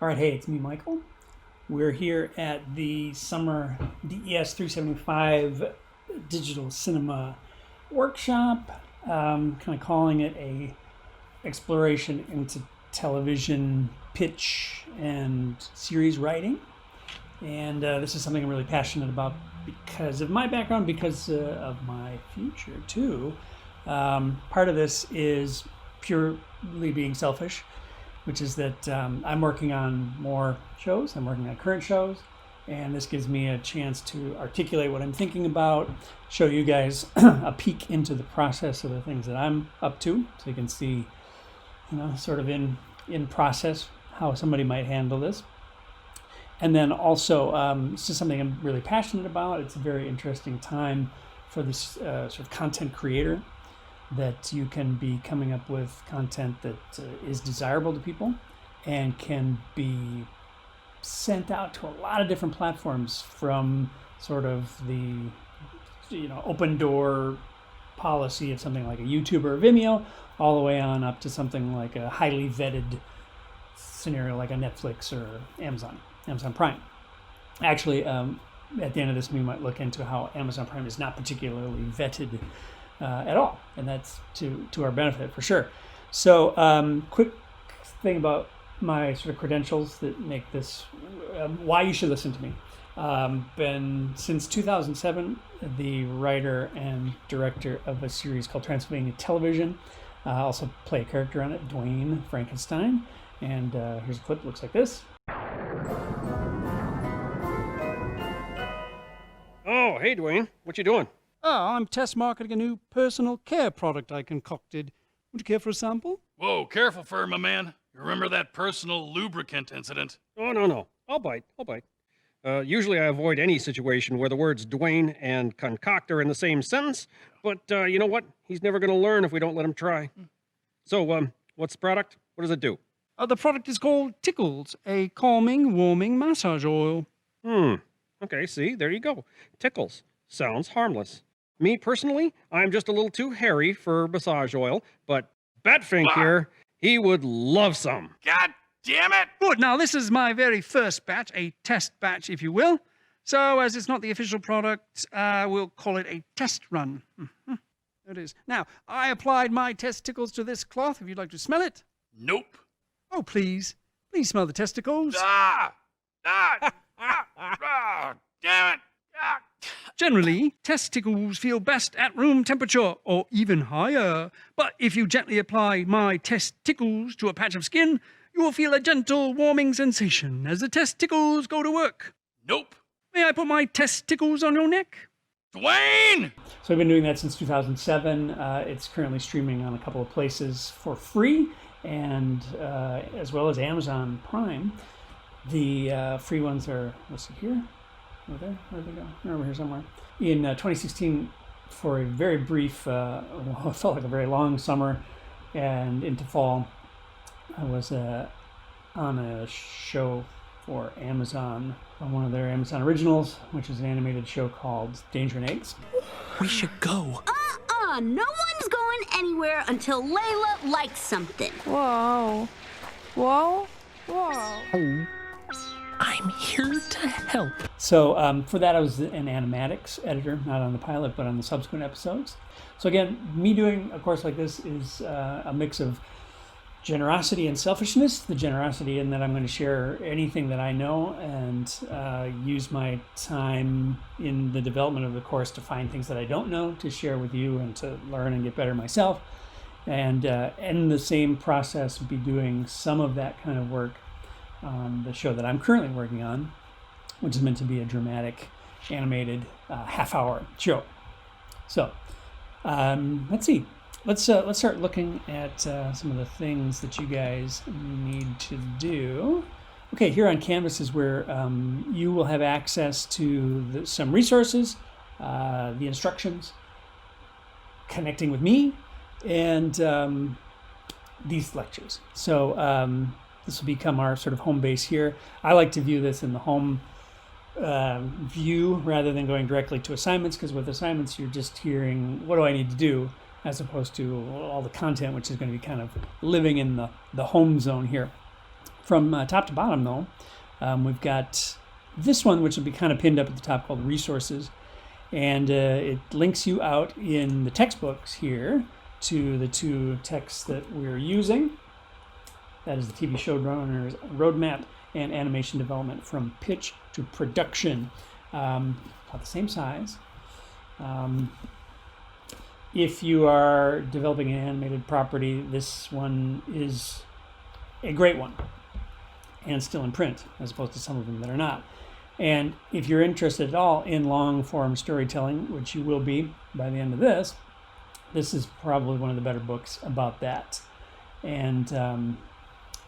All right, hey, it's me, Michael. We're here at the Summer DES 375 Digital Cinema Workshop, kind of calling it a exploration into television pitch and series writing. And this is something I'm really passionate about because of my background, because of my future too. Part of this is purely being selfish, which is that I'm working on more shows. I'm working on current shows, and this gives me a chance to articulate what I'm thinking about, show you guys a peek into the process of the things that I'm up to, so you can see, sort of in process how somebody might handle this. And then also, it's just something I'm really passionate about. It's a very interesting time for this sort of content creator, that you can be coming up with content that is desirable to people and can be sent out to a lot of different platforms, from sort of the open door policy of something like a YouTube or a Vimeo, all the way on up to something like a highly vetted scenario like a Netflix or Amazon Prime. Actually, at the end of this, we might look into how Amazon Prime is not particularly vetted at all, and that's to our benefit for sure. So quick thing about my sort of credentials that make this why you should listen to me. Been since 2007 the writer and director of a series called Transylvania Television. Also play a character on it, Dwayne Frankenstein, and here's a clip. Looks like this. Oh, hey Dwayne, what you doing? Oh, I'm test marketing a new personal care product I concocted. Would you care for a sample? Whoa, careful, Fur, my man. You remember that personal lubricant incident? Oh, no. I'll bite. Usually I avoid any situation where the words Dwayne and concoct are in the same sentence, but you know what? He's never going to learn if we don't let him try. So, what's the product? What does it do? The product is called Tickles, a calming, warming massage oil. Okay, see, there you go. Tickles. Sounds harmless. Me, personally, I'm just a little too hairy for massage oil, but Batfink here, he would love some. God damn it! Good, now this is my very first batch, a test batch, if you will. So, as it's not the official product, we'll call it a test run. There it is. Now, I applied my testicles to this cloth, if you'd like to smell it. Nope. Oh, please. Please smell the testicles. Damn it! Generally, testicles feel best at room temperature or even higher. But if you gently apply my testicles to a patch of skin, you will feel a gentle warming sensation as the testicles go to work. Nope. May I put my testicles on your neck? Dwayne! So I've been doing that since 2007. It's currently streaming on a couple of places for free, and as well as Amazon Prime. The free ones are listed here. Over there? Where'd they go? They're over here somewhere. In 2016, for a very brief, it felt like a very long summer and into fall, I was on a show for Amazon, on one of their Amazon originals, which is an animated show called Danger and Eggs. We should go. No one's going anywhere until Layla likes something. Whoa. I'm here to help. So for that, I was an animatics editor, not on the pilot, but on the subsequent episodes. So again, me doing a course like this is a mix of generosity and selfishness. The generosity in that I'm going to share anything that I know and use my time in the development of the course to find things that I don't know to share with you and to learn and get better myself. And in the same process, be doing some of that kind of work on the show that I'm currently working on, which is meant to be a dramatic, animated, half-hour show. So, let's see. Let's start looking at some of the things that you guys need to do. Okay, here on Canvas is where you will have access to some resources, the instructions, connecting with me, and these lectures. So this will become our sort of home base here. I like to view this in the home view rather than going directly to assignments, because with assignments you're just hearing what do I need to do, as opposed to all the content, which is going to be kind of living in the home zone here. From top to bottom, though, we've got this one, which will be kind of pinned up at the top, called Resources. And it links you out in the textbooks here to the two texts that we're using. That is the TV Showrunner's Roadmap and Animation Development from Pitch to Production. About the same size. If you are developing an animated property, this one is a great one and still in print, as opposed to some of them that are not. And if you're interested at all in long-form storytelling, which you will be by the end of this, this is probably one of the better books about that. And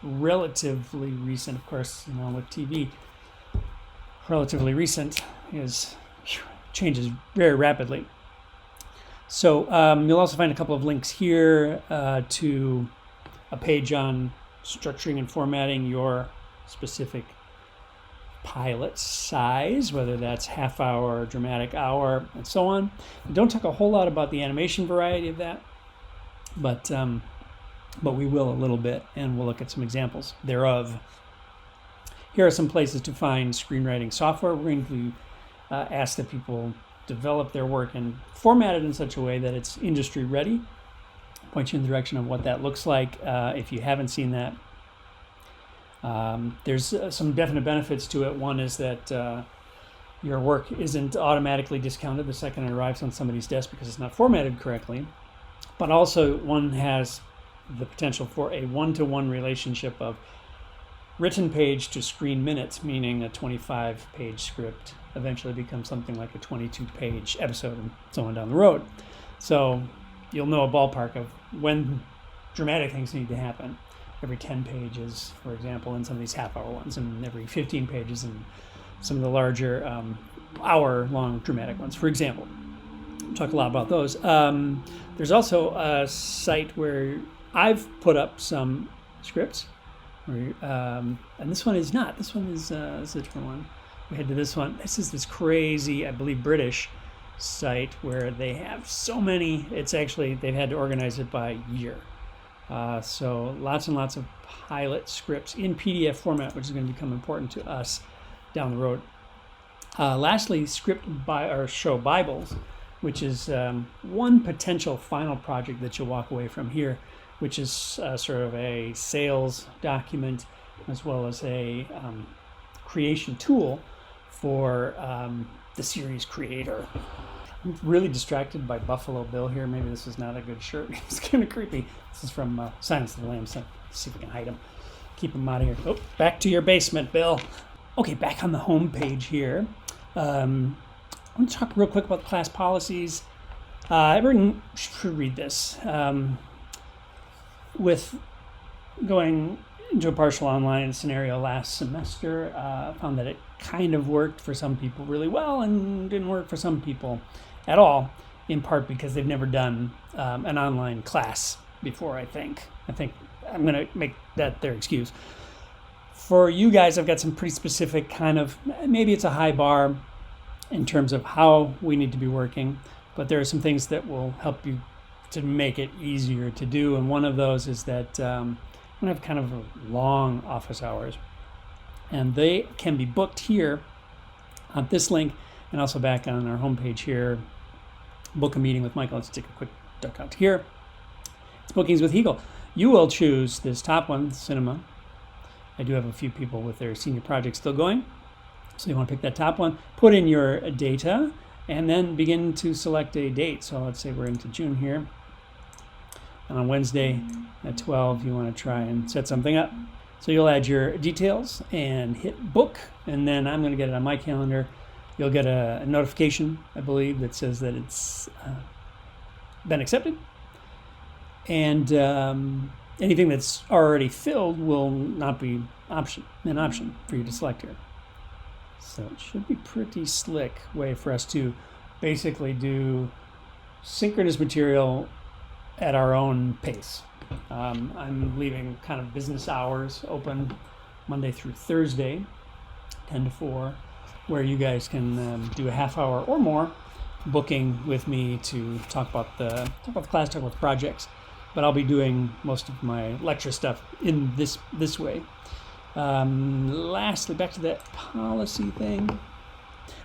relatively recent, of course, with TV, relatively recent changes very rapidly. So you'll also find a couple of links here to a page on structuring and formatting your specific pilot size, whether that's half hour, dramatic hour, and so on. We don't talk a whole lot about the animation variety of that, but we will a little bit, and we'll look at some examples thereof. Here are some places to find screenwriting software. We're going to ask that people develop their work and format it in such a way that it's industry ready. Point you in the direction of what that looks like if you haven't seen that. There's some definite benefits to it. One is that your work isn't automatically discounted the second it arrives on somebody's desk because it's not formatted correctly. But also one has the potential for a one-to-one relationship of written page to screen minutes, meaning a 25-page script eventually becomes something like a 22-page episode and so on down the road. So you'll know a ballpark of when dramatic things need to happen. Every 10 pages, for example, in some of these half-hour ones, and every 15 pages in some of the larger hour-long dramatic ones, for example. We'll talk a lot about those. There's also a site where I've put up some scripts, and this one is not. This one is a different one. We head to this one. This is this crazy, I believe, British site where they have so many. It's actually, they've had to organize it by year. So lots and lots of pilot scripts in PDF format, which is going to become important to us down the road. Lastly, show Bibles, which is one potential final project that you'll walk away from here, which is sort of a sales document as well as a creation tool for the series creator. I'm really distracted by Buffalo Bill here. Maybe this is not a good shirt. It's kind of creepy. This is from Silence of the Lambs. So let's see if we can hide him. Keep him out of here. Oh, back to your basement, Bill. Okay, back on the home page here. I'm going to talk real quick about the class policies. Everyone should read this. With going into a partial online scenario last semester, I found that it kind of worked for some people really well and didn't work for some people at all, in part because they've never done an online class before, I think. I'm going to make that their excuse. For you guys, I've got some pretty specific kind of, maybe it's a high bar in terms of how we need to be working, but there are some things that will help you to make it easier to do. And one of those is that I'm going to have kind of long office hours. And they can be booked here on this link and also back on our homepage here. Book a meeting with Michael. Let's take a quick duck out here. It's Bookings with Eagle. You will choose this top one, Cinema. I do have a few people with their senior projects still going. So you want to pick that top one, put in your data, and then begin to select a date. So let's say we're into June here. And on Wednesday at 12, you want to try and set something up. So you'll add your details and hit book, and then I'm going to get it on my calendar. You'll get a notification, I believe, that says that it's been accepted. And anything that's already filled will not be an option for you to select here. So it should be pretty slick way for us to basically do synchronous material at our own pace. I'm leaving kind of business hours open Monday through Thursday, 10 to 4, where you guys can do a half hour or more booking with me to talk about the class, talk about the projects. But I'll be doing most of my lecture stuff in this way. Lastly, back to that policy thing.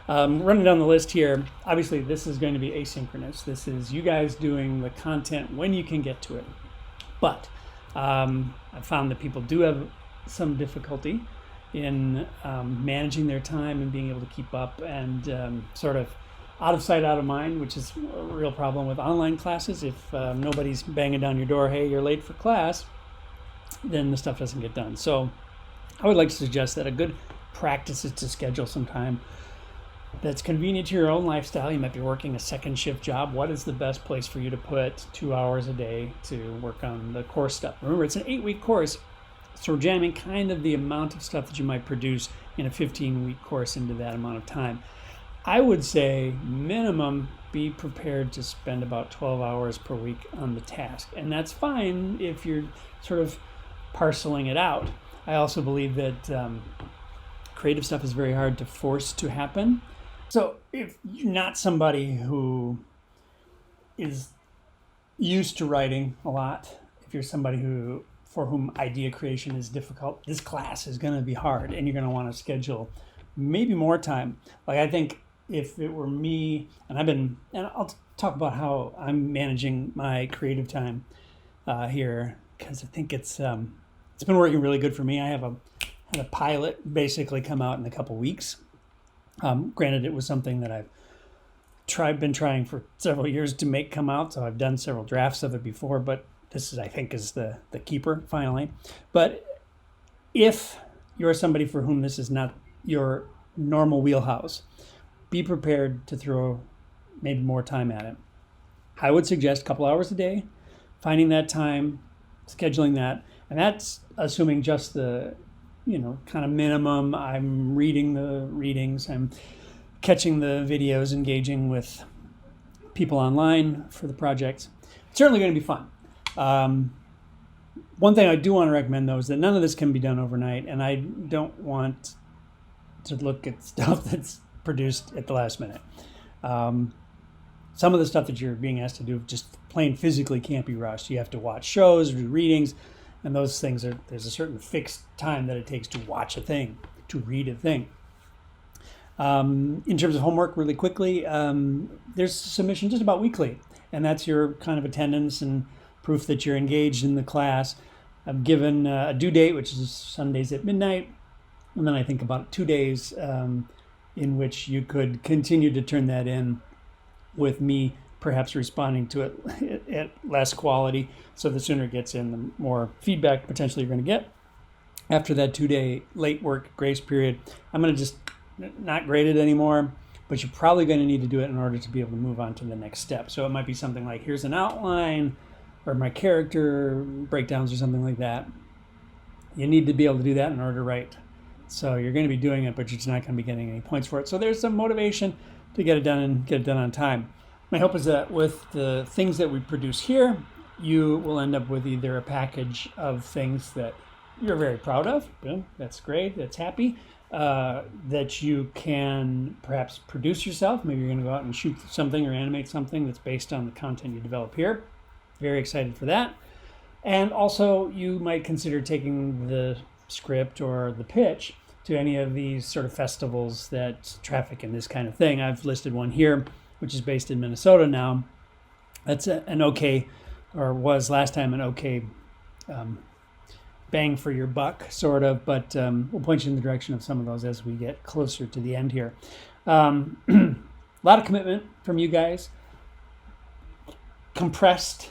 Running down the list here, obviously this is going to be asynchronous. This is you guys doing the content when you can get to it. But I found that people do have some difficulty in managing their time and being able to keep up, and sort of out of sight, out of mind, which is a real problem with online classes. If nobody's banging down your door, hey, you're late for class, then the stuff doesn't get done. So I would like to suggest that a good practice is to schedule some time that's convenient to your own lifestyle. You might be working a second shift job. What is the best place for you to put 2 hours a day to work on the course stuff? Remember, it's an 8-week course, so we're jamming kind of the amount of stuff that you might produce in a 15-week course into that amount of time. I would say minimum be prepared to spend about 12 hours per week on the task. And that's fine if you're sort of parceling it out. I also believe that creative stuff is very hard to force to happen. So if you're not somebody who is used to writing a lot, if you're somebody for whom idea creation is difficult, this class is going to be hard, and you're going to want to schedule maybe more time. Like, I think if it were me, and I'll talk about how I'm managing my creative time here, because I think it's been working really good for me. I had a pilot basically come out in a couple weeks. Granted, it was something that I've been trying for several years to make come out, so I've done several drafts of it before, but this is, I think, is the keeper finally. But if you're somebody for whom this is not your normal wheelhouse, be prepared to throw maybe more time at it. I would suggest a couple hours a day, finding that time, scheduling that, and that's assuming just the kind of minimum. I'm reading the readings, I'm catching the videos, engaging with people online for the projects. It's certainly going to be fun. One thing I do want to recommend, though, is that none of this can be done overnight, and I don't want to look at stuff that's produced at the last minute. Some of the stuff that you're being asked to do just plain physically can't be rushed. You have to watch shows, do readings, and those things there's a certain fixed time that it takes to watch a thing, to read a thing. In terms of homework, really quickly, there's submission just about weekly, and that's your kind of attendance and proof that you're engaged in the class. I'm given a due date, which is Sundays at midnight, and then I think about 2 days in which you could continue to turn that in, with me perhaps responding to it at less quality. So the sooner it gets in, the more feedback potentially you're going to get. After that 2-day late work grace period, I'm going to just not grade it anymore, but you're probably going to need to do it in order to be able to move on to the next step. So it might be something like, here's an outline, or my character breakdowns, or something like that. You need to be able to do that in order to write. So you're going to be doing it, but you're just not going to be getting any points for it. So there's some motivation to get it done and get it done on time. My hope is that with the things that we produce here, you will end up with either a package of things that you're very proud of. Boom, that's great, that's happy. That you can perhaps produce yourself. Maybe you're going to go out and shoot something or animate something that's based on the content you develop here. Very excited for that. And also, you might consider taking the script or the pitch to any of these sort of festivals that traffic in this kind of thing. I've listed one here, which is based in Minnesota now. That's an okay, or was last time an okay bang for your buck, sort of, but we'll point you in the direction of some of those as we get closer to the end here. A lot of commitment from you guys, compressed,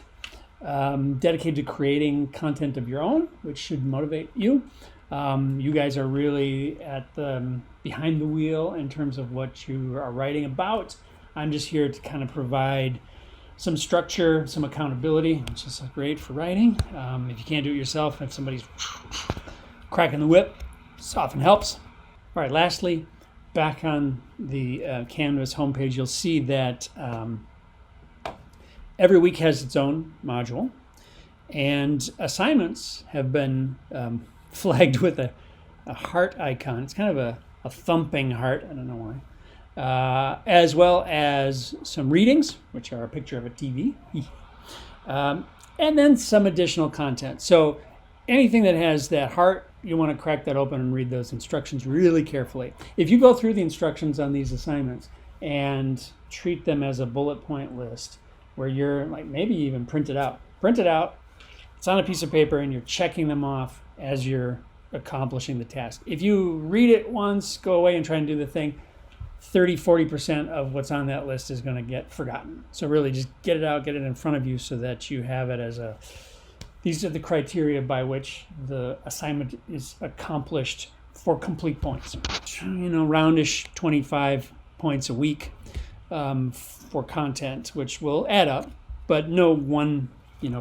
dedicated to creating content of your own, which should motivate you. You guys are really at the behind the wheel in terms of what you are writing about. I'm just here to kind of provide some structure, some accountability, which is great for writing. If you can't do it yourself, if somebody's cracking the whip, this often helps. All right, lastly, back on the Canvas homepage, you'll see that every week has its own module, and assignments have been flagged with a heart icon. It's kind of a thumping heart, I don't know why. As well as some readings, which are a picture of a TV, and then some additional content. So anything that has that heart you want to crack that open and read those instructions really carefully. If you go through the instructions on these assignments and treat them as a bullet point list where you're like, maybe even print it out, it's on a piece of paper and you're checking them off as you're accomplishing the task. If you read it once, go away and try and do the thing, 30-40% of what's on that list is going to get forgotten. So really just get it out, get it in front of you so that you have it as a, these are the criteria by which the assignment is accomplished for complete points. Roundish 25 points a week for content, which will add up, but no one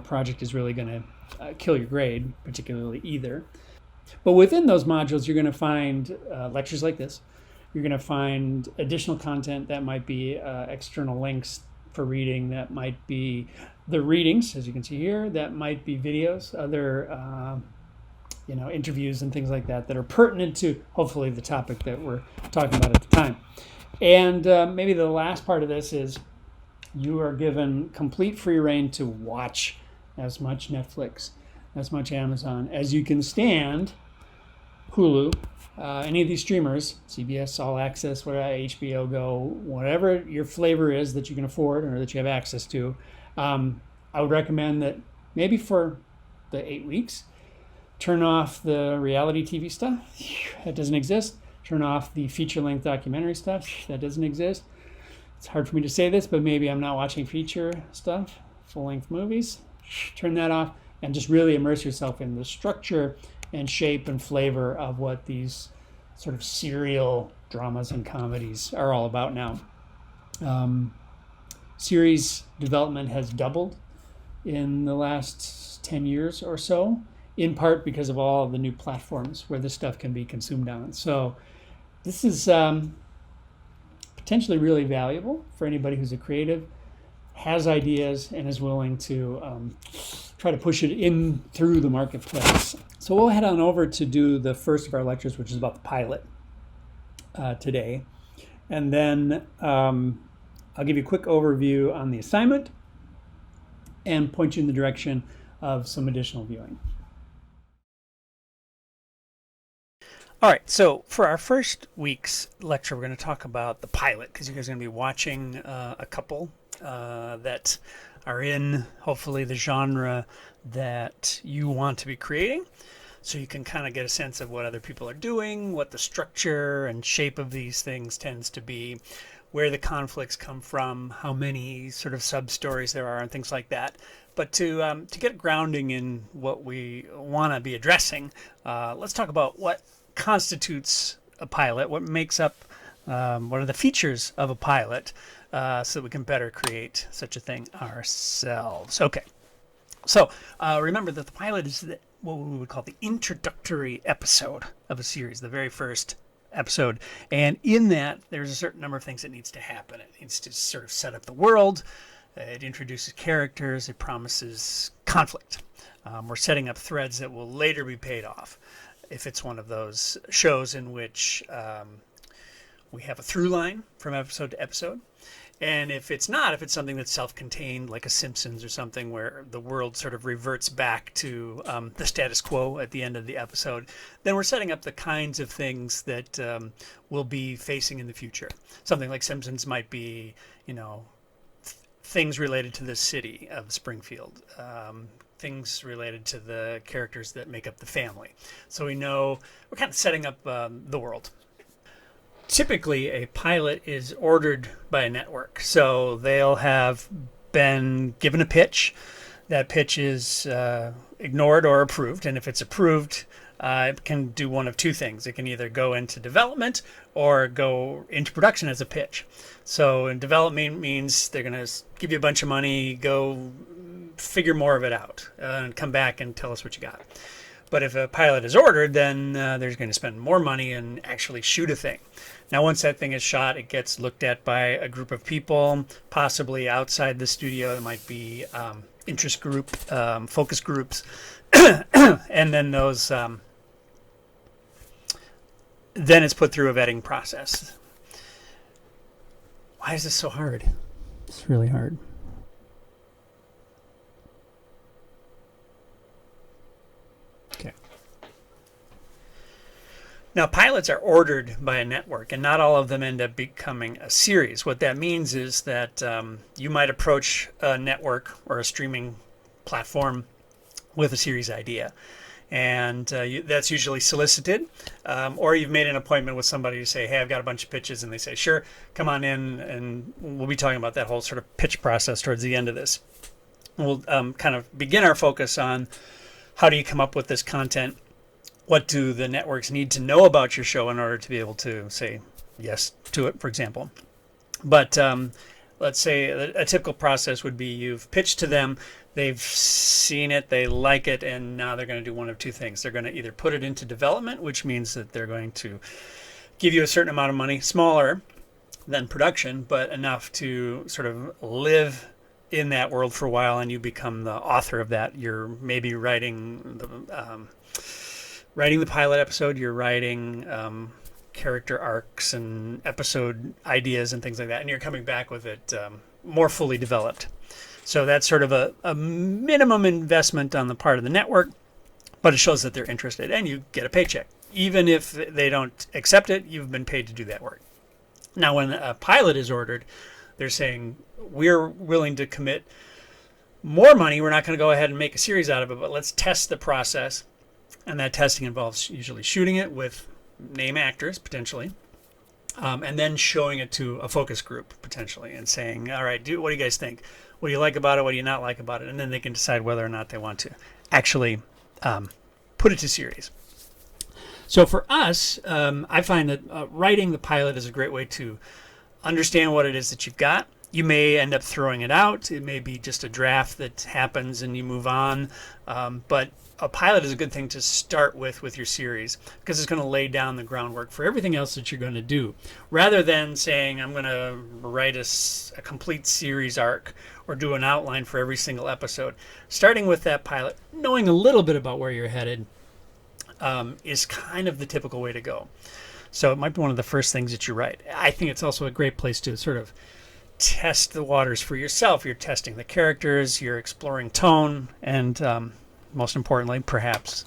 project is really going to kill your grade particularly either. But within those modules, you're going to find lectures like this. You're going to find additional content that might be external links for reading, that might be the readings, as you can see here, that might be videos, other interviews and things like that that are pertinent to hopefully the topic that we're talking about at the time. And maybe the last part of this is you are given complete free reign to watch as much Netflix, as much Amazon as you can stand, Hulu, any of these streamers, CBS All Access, whatever, HBO Go, whatever your flavor is that you can afford or that you have access to. I would recommend that maybe for the 8 weeks, turn off the reality TV stuff. That doesn't exist. Turn off the feature-length documentary stuff. That doesn't exist. It's hard for me to say this, but maybe I'm not watching feature stuff, full-length movies. Turn that off and just really immerse yourself in the structure and shape and flavor of what these sort of serial dramas and comedies are all about now. Series development has doubled in the last 10 years or so, in part because of all the new platforms where this stuff can be consumed on. So this is potentially really valuable for anybody who's a creative, has ideas, and is willing to try to push it in through the marketplace. So we'll head on over to do the first of our lectures, which is about the pilot today. And then I'll give you a quick overview on the assignment and point you in the direction of some additional viewing. All right, so for our first week's lecture, we're going to talk about the pilot, because you guys are going to be watching a couple that are in, hopefully, the genre that you want to be creating. So you can kind of get a sense of what other people are doing, what the structure and shape of these things tends to be, where the conflicts come from, how many sort of sub-stories there are, and things like that. But to get grounding in what we want to be addressing, let's talk about what constitutes a pilot, what makes up, what are the features of a pilot, so that we can better create such a thing ourselves. Okay, so remember that the pilot is what we would call the introductory episode of a series, the very first episode. And in that, there's a certain number of things that needs to happen. It needs to sort of set up the world. It introduces characters. It promises conflict. We're setting up threads that will later be paid off. If it's one of those shows in which we have a through line from episode to episode. And if it's not, if it's something that's self-contained, like a Simpsons or something, where the world sort of reverts back to the status quo at the end of the episode, then we're setting up the kinds of things that we'll be facing in the future. Something like Simpsons might be, things related to the city of Springfield, things related to the characters that make up the family. So we know we're kind of setting up the world. Typically, a pilot is ordered by a network. So they'll have been given a pitch. That pitch is ignored or approved. And if it's approved, it can do one of two things. It can either go into development or go into production as a pitch. So in development means they're going to give you a bunch of money, go figure more of it out, and come back and tell us what you got. But if a pilot is ordered, then they're going to spend more money and actually shoot a thing. Now, once that thing is shot, it gets looked at by a group of people, possibly outside the studio. It might be interest group, focus groups, and then those. Then it's put through a vetting process. Why is this so hard? It's really hard. Okay. Now, pilots are ordered by a network, and not all of them end up becoming a series. What that means is that you might approach a network or a streaming platform with a series idea, and that's usually solicited, or you've made an appointment with somebody to say, hey, I've got a bunch of pitches, and they say, sure, come on in, and we'll be talking about that whole sort of pitch process towards the end of this. We'll kind of begin our focus on how do you come up with this content. What do the networks need to know about your show in order to be able to say yes to it, for example? But let's say a typical process would be you've pitched to them, they've seen it, they like it, and now they're going to do one of two things. They're going to either put it into development, which means that they're going to give you a certain amount of money, smaller than production, but enough to sort of live in that world for a while, and you become the author of that. You're maybe writing the pilot episode, you're writing character arcs and episode ideas and things like that, and you're coming back with it more fully developed. So that's sort of a minimum investment on the part of the network, but it shows that they're interested, and you get a paycheck. Even if they don't accept it, you've been paid to do that work. Now, when a pilot is ordered, they're saying, we're willing to commit more money. We're not going to go ahead and make a series out of it, but let's test the process. And that testing involves usually shooting it with name actors, potentially, and then showing it to a focus group, potentially, and saying, all right, what do you guys think? What do you like about it? What do you not like about it? And then they can decide whether or not they want to actually put it to series. So for us, I find that writing the pilot is a great way to understand what it is that you've got. You may end up throwing it out. It may be just a draft that happens and you move on. But a pilot is a good thing to start with your series, because it's going to lay down the groundwork for everything else that you're going to do, rather than saying I'm going to write a complete series arc or do an outline for every single episode. Starting with that pilot, knowing a little bit about where you're headed, is kind of the typical way to go. So it might be one of the first things that you write. I think it's also a great place to sort of test the waters for yourself. You're testing the characters, you're exploring tone, and most importantly, perhaps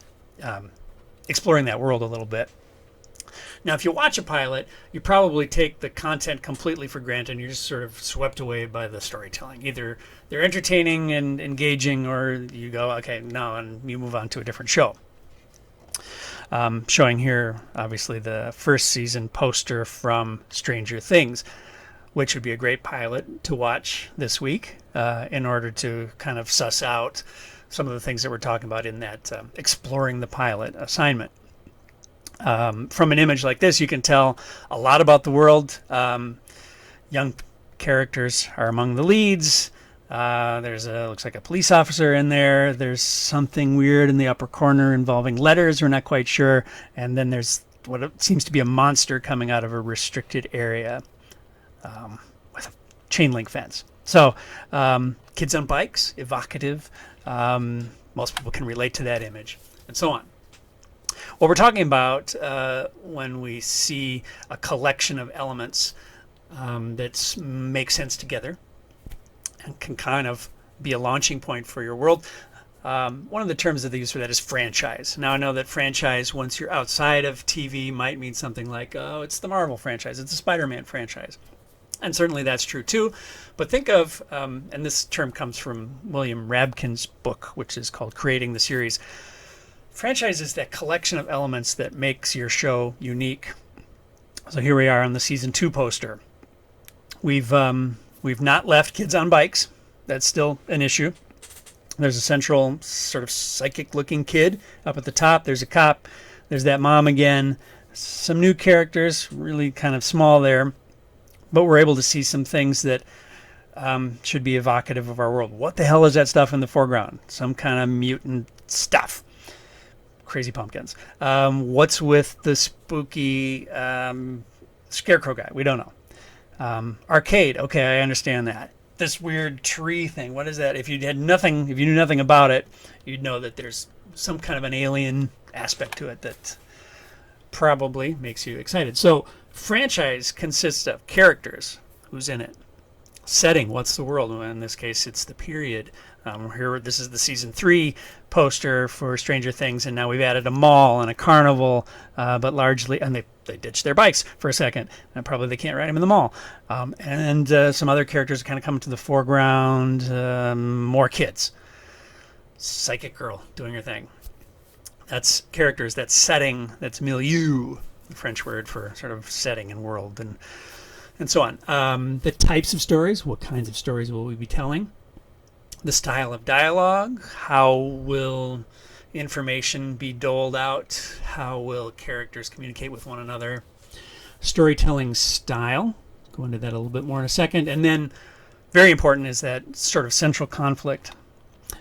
exploring that world a little bit. Now, if you watch a pilot, you probably take the content completely for granted, and you're just sort of swept away by the storytelling. Either they're entertaining and engaging, or you go, okay, no, and you move on to a different show. Showing here, obviously, the first season poster from Stranger Things, which would be a great pilot to watch this week in order to kind of suss out some of the things that we're talking about in that exploring the pilot assignment. From an image like this, you can tell a lot about the world. Young characters are among the leads. There's looks like a police officer in there. There's something weird in the upper corner involving letters. We're not quite sure. And then there's what seems to be a monster coming out of a restricted area with a chain link fence. So kids on bikes, evocative. Most people can relate to that image, and so on. What we're talking about when we see a collection of elements that make sense together and can kind of be a launching point for your world. One of the terms that they use for that is franchise. Now, I know that franchise, once you're outside of TV, might mean something like, oh, it's the Marvel franchise, it's the Spider-Man franchise. And certainly that's true too. But think of, and this term comes from William Rabkin's book, which is called Creating the Series. Franchise is that collection of elements that makes your show unique. So here we are on the season 2 poster. We've not left kids on bikes. That's still an issue. There's a central sort of psychic-looking kid up at the top. There's a cop. There's that mom again. Some new characters, really kind of small there. But we're able to see some things that should be evocative of our world. What the hell is that stuff in the foreground? Some kind of mutant stuff. Crazy pumpkins. What's with the spooky scarecrow guy? We don't know. Arcade. Okay, I understand that. This weird tree thing. What is that? If you knew nothing about it, you'd know that there's some kind of an alien aspect to it that probably makes you excited. So franchise consists of characters, who's in it, setting, what's the world, in this case it's the period, Here, this is the season 3 poster for Stranger Things, and now we've added a mall and a carnival, but largely, and they ditched their bikes for a second, and probably they can't ride them in the mall. And some other characters kind of come to the foreground, more kids. Psychic girl doing her thing. That's characters, that's setting, that's milieu, the French word for sort of setting and world and so on. The types of stories, what kinds of stories will we be telling? The style of dialogue, how will information be doled out? How will characters communicate with one another? Storytelling style, go into that a little bit more in a second. And then, very important, is that sort of central conflict.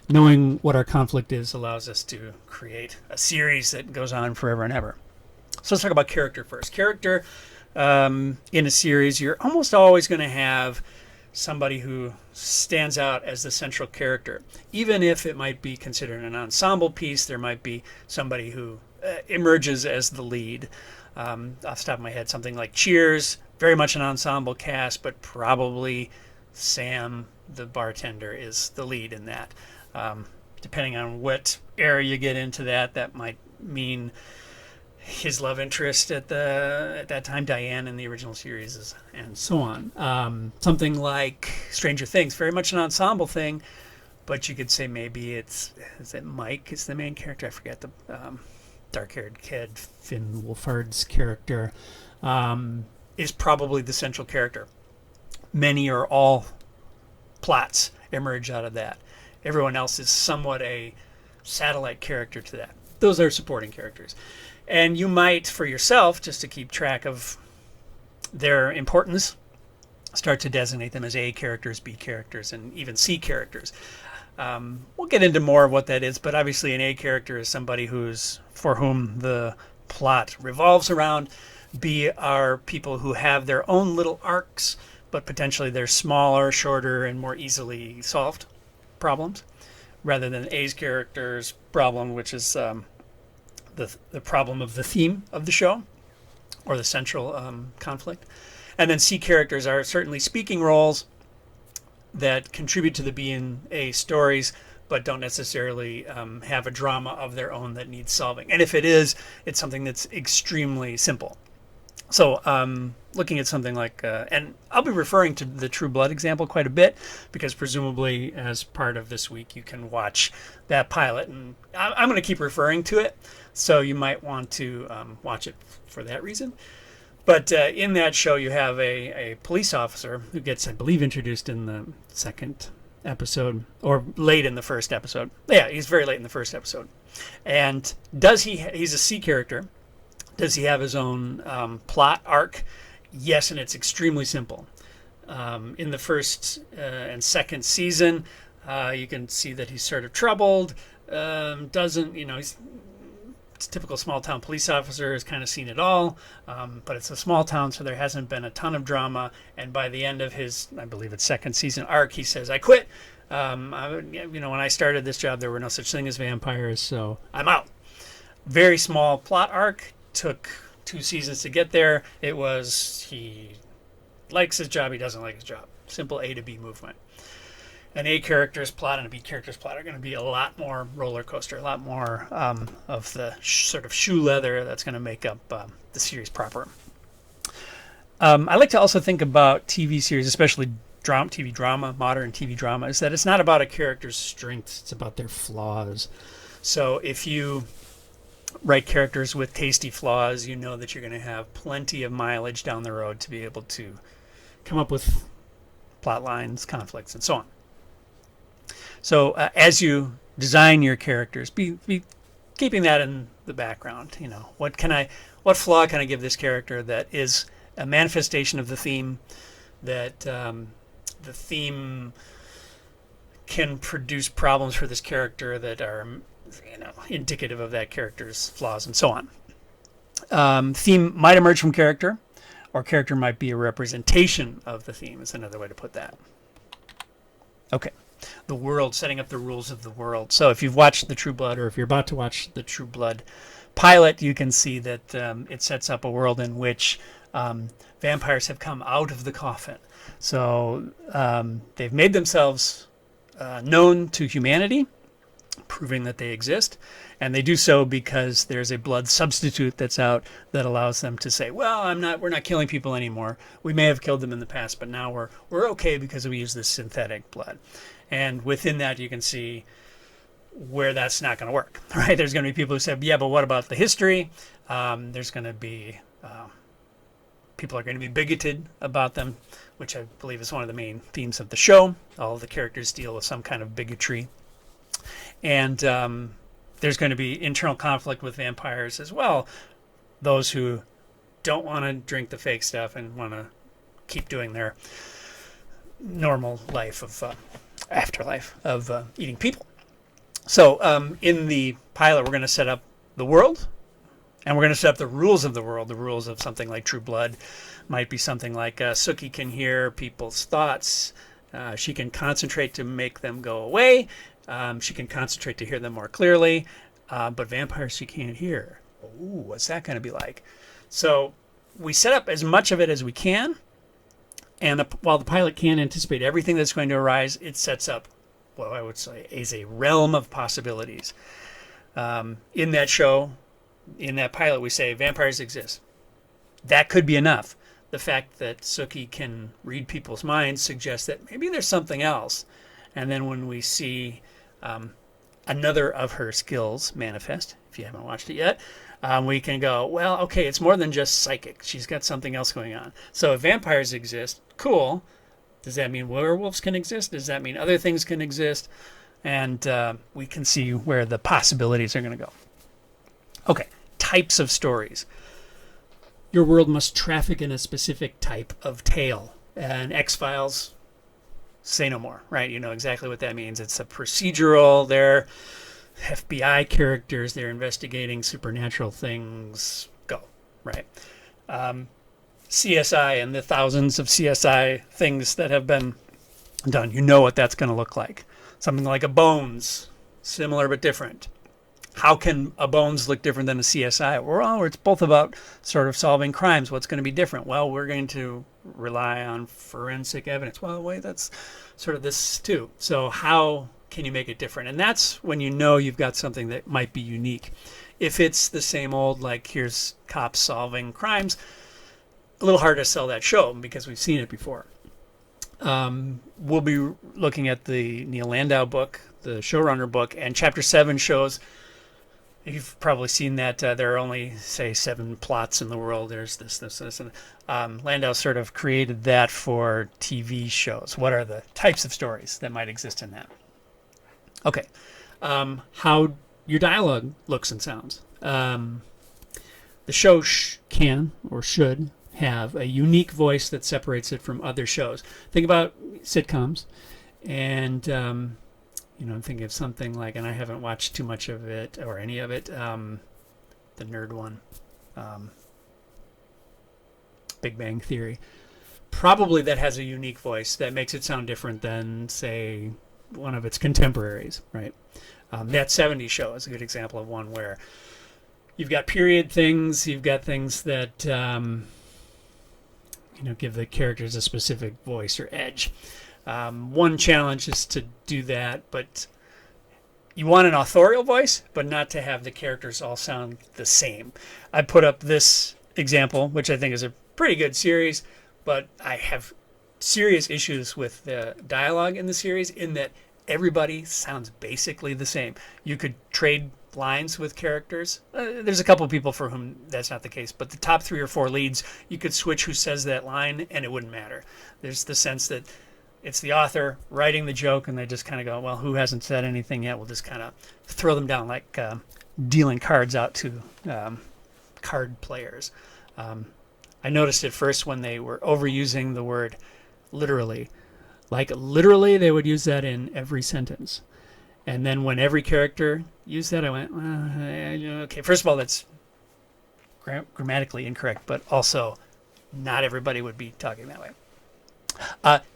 Knowing what our conflict is allows us to create a series that goes on forever and ever. So let's talk about character first. Character in a series, you're almost always going to have somebody who stands out as the central character. Even if it might be considered an ensemble piece, there might be somebody who emerges as the lead. Off the top of my head, something like Cheers, very much an ensemble cast, but probably Sam, the bartender, is the lead in that. Depending on what era you get into that might mean his love interest at that time, Diane in the original series, and so on. Something like Stranger Things, very much an ensemble thing, but you could say maybe is it Mike is the main character? I forget the dark-haired kid, Finn Wolfhard's character, is probably the central character. Many or all plots emerge out of that. Everyone else is somewhat a satellite character to that. Those are supporting characters. And you might, for yourself, just to keep track of their importance, start to designate them as A characters, B characters, and even C characters. We'll get into more of what that is, but obviously an A character is somebody for whom the plot revolves around. B are people who have their own little arcs, but potentially they're smaller, shorter, and more easily solved problems, rather than A's character's problem, which is the problem of the theme of the show, or the central conflict. And then C characters are certainly speaking roles that contribute to the B and A stories, but don't necessarily have a drama of their own that needs solving. And if it is, it's something that's extremely simple. So looking at something like, and I'll be referring to the True Blood example quite a bit, because presumably as part of this week you can watch that pilot, and I'm going to keep referring to it, so you might want to watch it for that reason. But in that show you have a police officer who gets, I believe, introduced in the second episode, or late in the first episode. Yeah, he's very late in the first episode. And he's a C character. Does he have his own plot arc? Yes, and it's extremely simple. In the first and second season, you can see that he's sort of troubled. He's a typical small town police officer, has kind of seen it all, but it's a small town, so there hasn't been a ton of drama. And by the end of his, I believe it's second season arc, he says, "I quit. When I started this job, there were no such thing as vampires, so I'm out." Very small plot arc. Took 2 seasons to get there. It was he likes his job, he doesn't like his job. Simple A to B movement. An A character's plot and a B character's plot are going to be a lot more roller coaster, a lot more of the sort of shoe leather that's going to make up the series proper. I like to also think about TV series, especially TV drama, modern TV drama, is that it's not about a character's strengths, it's about their flaws. So if you write characters with tasty flaws, you know that you're going to have plenty of mileage down the road to be able to come up with plot lines, conflicts, and so on. So as you design your characters, be keeping that in the background. What flaw can I give this character that is a manifestation of the theme, that the theme can produce problems for this character that are indicative of that character's flaws, and so on. Theme might emerge from character, or character might be a representation of the theme, is another way to put that. Okay. The world, setting up the rules of the world. So if you've watched the True Blood, or if you're about to watch the True Blood pilot, you can see that it sets up a world in which vampires have come out of the coffin. So they've made themselves known to humanity, proving that they exist. And they do so because there's a blood substitute that's out that allows them to say, well, we're not killing people anymore. We may have killed them in the past, but now we're okay because we use this synthetic blood. And within that, you can see where that's not going to work, right? There's going to be people who say, yeah, but what about the history? There's going to be people are going to be bigoted about them, which I believe is one of the main themes of the show. All of the characters deal with some kind of bigotry. And there's going to be internal conflict with vampires as well. Those who don't want to drink the fake stuff and want to keep doing their normal life of afterlife of eating people. So in the pilot, we're going to set up the world, and we're going to set up the rules of the world. The rules of something like True Blood might be something like Sookie can hear people's thoughts. She can concentrate to make them go away. She can concentrate to hear them more clearly. But vampires she can't hear. Ooh, what's that going to be like? So we set up as much of it as we can. And while the pilot can't anticipate everything that's going to arise, it sets up what I would say is a realm of possibilities. In that show, in that pilot, we say vampires exist. That could be enough. The fact that Sookie can read people's minds suggests that maybe there's something else. And then when we see another of her skills manifest, if you haven't watched it yet, we can go, well, okay, it's more than just psychic. She's got something else going on. So if vampires exist, cool. Does that mean werewolves can exist? Does that mean other things can exist? And we can see where the possibilities are going to go. Okay, types of stories. Your world must traffic in a specific type of tale. And X-Files, say no more, right? You know exactly what that means. It's a procedural. They're FBI characters. They're investigating supernatural things. Go, right? CSI and the thousands of CSI things that have been done. You know what that's going to look like. Something like a Bones, similar but different. How can a Bones look different than a CSI? Well, it's both about sort of solving crimes. What's going to be different? Well, we're going to rely on forensic evidence. Well, wait, that's sort of this too. So how can you make it different? And that's when you know you've got something that might be unique. If it's the same old, like here's cops solving crimes, a little hard to sell that show because we've seen it before. We'll be looking at the Neil Landau book, the showrunner book, and chapter 7 shows, you've probably seen that there are only, say, 7 plots in the world. There's this. And Landau sort of created that for TV shows. What are the types of stories that might exist in that? Okay. How your dialogue looks and sounds. The show can or should have a unique voice that separates it from other shows. Think about sitcoms, and I'm thinking of something like, and I haven't watched too much of it or any of it, the nerd one, Big Bang Theory. Probably that has a unique voice that makes it sound different than, say, one of its contemporaries, right? That 70s show is a good example of one where you've got period things, you've got things that give the characters a specific voice or edge. One challenge is to do that, but you want an authorial voice, but not to have the characters all sound the same. I put up this example, which I think is a pretty good series, but I have serious issues with the dialogue in the series in that everybody sounds basically the same. You could trade lines with characters. There's a couple of people for whom that's not the case, but the top 3 or 4 leads, you could switch who says that line and it wouldn't matter. There's the sense that it's the author writing the joke and they just kind of go, well, who hasn't said anything yet? We'll just kind of throw them down like dealing cards out to card players. I noticed at first when they were overusing the word literally. Like literally they would use that in every sentence. And then when every character used that, I went, okay, first of all, that's grammatically incorrect, but also not everybody would be talking that way.